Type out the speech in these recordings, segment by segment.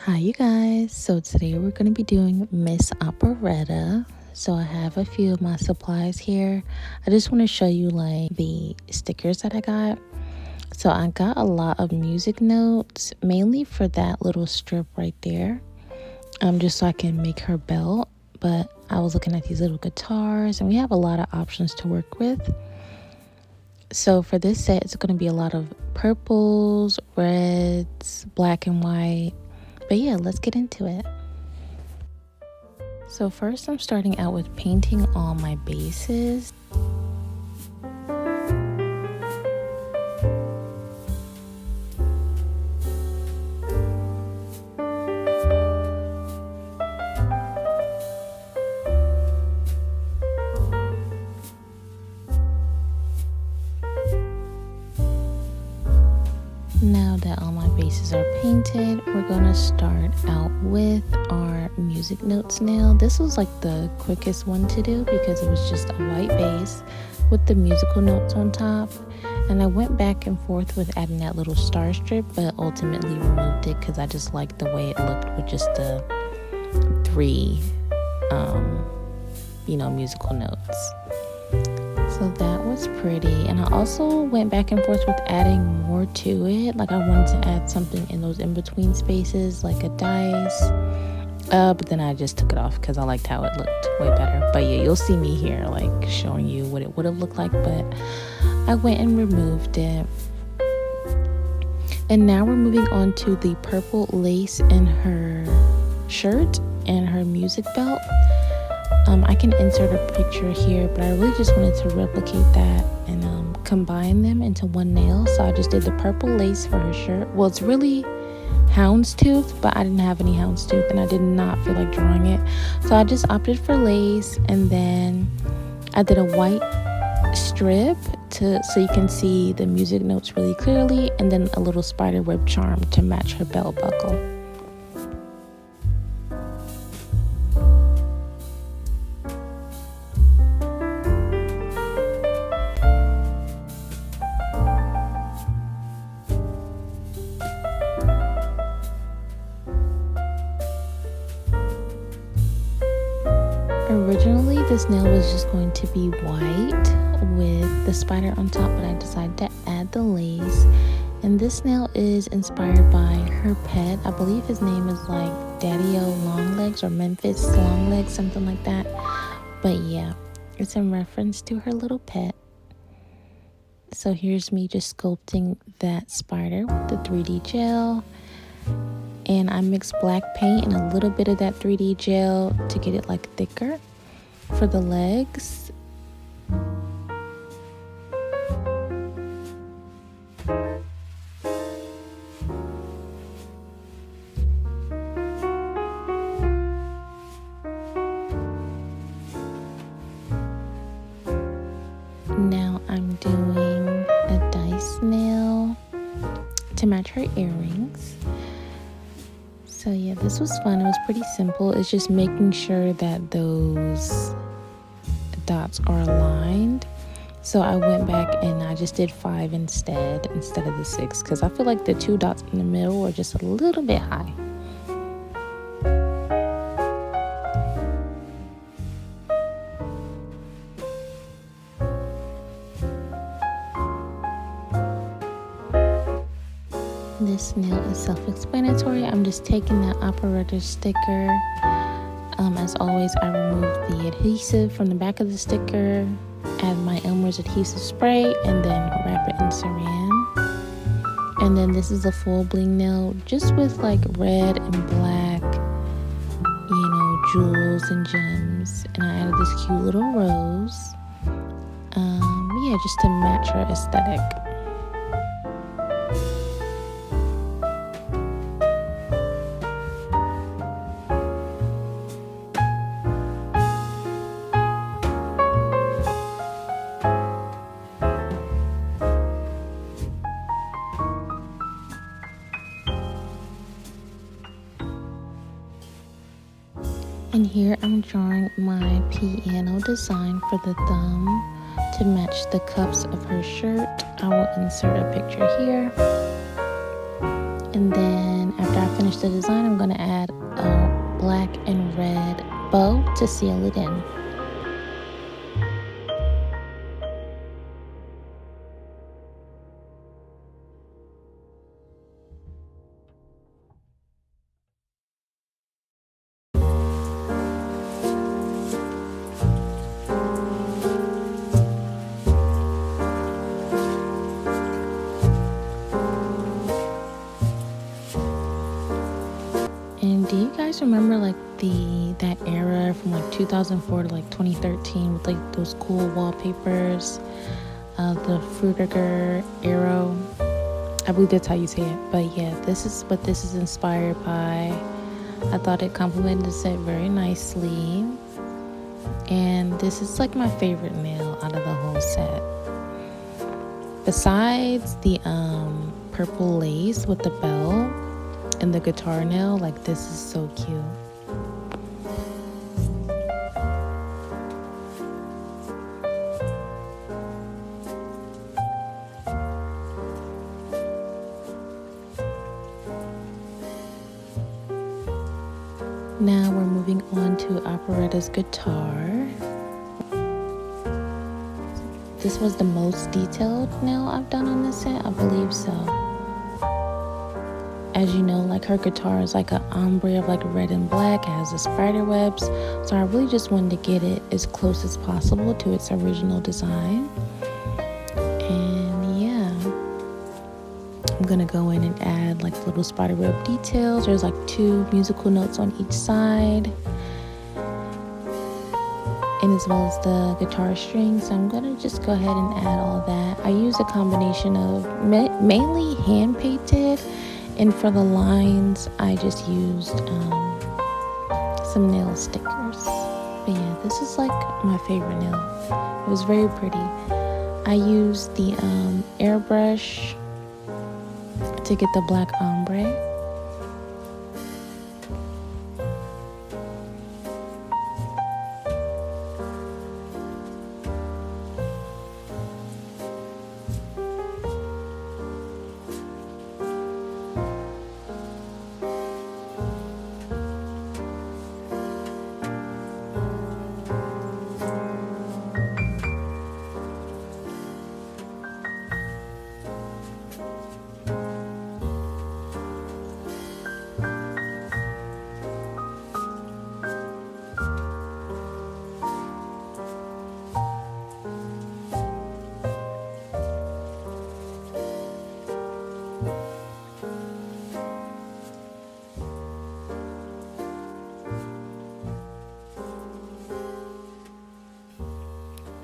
Hi, you guys. So today we're going to be doing Miss Operetta. So I have a few of my supplies here. I just want to show you like the stickers that I got. So I got a lot of music notes, mainly for that little strip right there, just so I can make her belt. But I was looking at these little guitars, and we have a lot of options to work with. So for this set, it's going to be a lot of purples, reds, black and white. But yeah, let's get into it. So first I'm starting out with painting all my bases. Now that all my bases are painted, we're gonna start out with our music notes nail. This was like the quickest one to do because it was just a white base with the musical notes on top. And I went back and forth with adding that little star strip, but ultimately removed it because I just liked the way it looked with just the three, musical notes. So that was pretty. And I also went back and forth with adding more to it. Like I wanted to add something in those in-between spaces, like a dice. But then I just took it off because I liked how it looked way better. But yeah, you'll see me here like showing you what it would have looked like. But I went and removed it. And now we're moving on to the purple lace in her shirt and her music belt. I can insert a picture here, but I really just wanted to replicate that and combine them into one nail. So I just did the purple lace for her shirt. Well, it's really houndstooth, but I didn't have any houndstooth and I did not feel like drawing it. So I just opted for lace, and then I did a white strip so you can see the music notes really clearly, and then a little spider web charm to match her belt buckle. Originally, this nail was just going to be white with the spider on top, but I decided to add the lace. And this nail is inspired by her pet. I believe his name is like Daddy-O Longlegs or Memphis Longlegs, something like that. But yeah, it's in reference to her little pet. So here's me just sculpting that spider with the 3D gel. And I mixed black paint and a little bit of that 3D gel to get it like thicker for the legs. Now I'm doing a dice nail to match her earrings. So yeah, this was fun. It was pretty simple. It's just making sure that those dots are aligned. So I went back and I just did 5 instead of the 6, because I feel like the 2 dots in the middle are just a little bit high. This nail is self-explanatory. I'm just taking that Operetta sticker. As always, I remove the adhesive from the back of the sticker, add my Elmer's adhesive spray, and then wrap it in saran. And then this is a full bling nail, just with like red and black, jewels and gems. And I added this cute little rose. Just to match her aesthetic. And here I'm drawing my piano design for the thumb to match the cuffs of her shirt. I will insert a picture here. And then after I finish the design, I'm going to add a black and red bow to seal it in. And do you guys remember like that era from like 2004 to like 2013 with like those cool wallpapers, the Fruitiger arrow? I believe that's how you say it. But yeah, this is what this is inspired by. I thought it complemented the set very nicely. And this is like my favorite nail out of the whole set. Besides the purple lace with the bell and the guitar nail, like this is so cute. Now we're moving on to Operetta's guitar. This was the most detailed nail I've done on this set, I believe so. As you know, like her guitar is like an ombre of like red and black. It has the spider webs, so I really just wanted to get it as close as possible to its original design. And yeah, I'm gonna go in and add like little spider web details. There's like 2 musical notes on each side, and as well as the guitar strings. So I'm gonna just go ahead and add all that. I use a combination of mainly hand painted, and for the lines I just used some nail stickers. But yeah, this is like my favorite nail. It was very pretty. I used the airbrush to get the black ombre.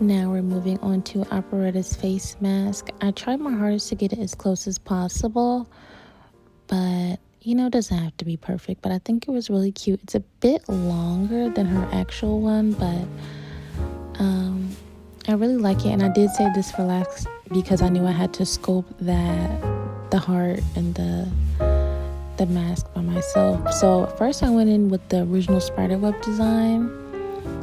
Now we're moving on to Operetta's face mask. I tried my hardest to get it as close as possible, but you know, it doesn't have to be perfect. But I think it was really cute. It's a bit longer than her actual one, but I really like it. And I did save this for last because I knew I had to sculpt the heart and the mask by myself. So first I went in with the original spiderweb design,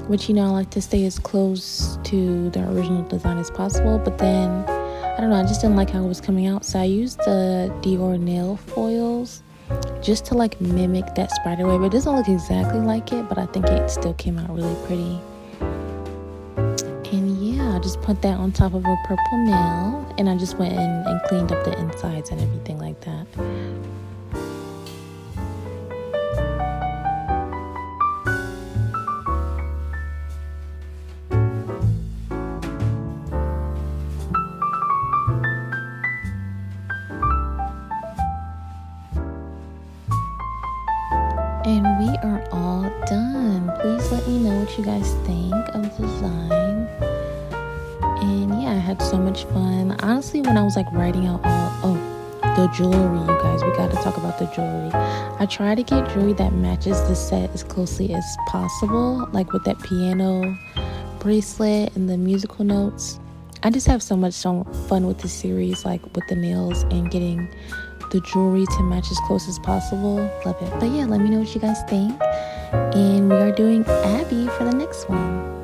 which, you know, I like to stay as close to the original design as possible. But then, I don't know, I just didn't like how it was coming out. So I used the Dior nail foils just to like mimic that spiderweb. It doesn't look exactly like it, but I think it still came out really pretty. And yeah, I just put that on top of a purple nail, and I just went in and cleaned up the insides and everything like that. And we are all done. Please let me know what you guys think of the design. And yeah, I had so much fun. Honestly, when I was like writing out the jewelry, you guys, we got to talk about the jewelry. I try to get jewelry that matches the set as closely as possible, like with that piano bracelet and the musical notes. I just have so much fun with this series, like with the nails and getting the jewelry to match as close as possible. Love it. But yeah, let me know what you guys think. And we are doing Abby for the next one.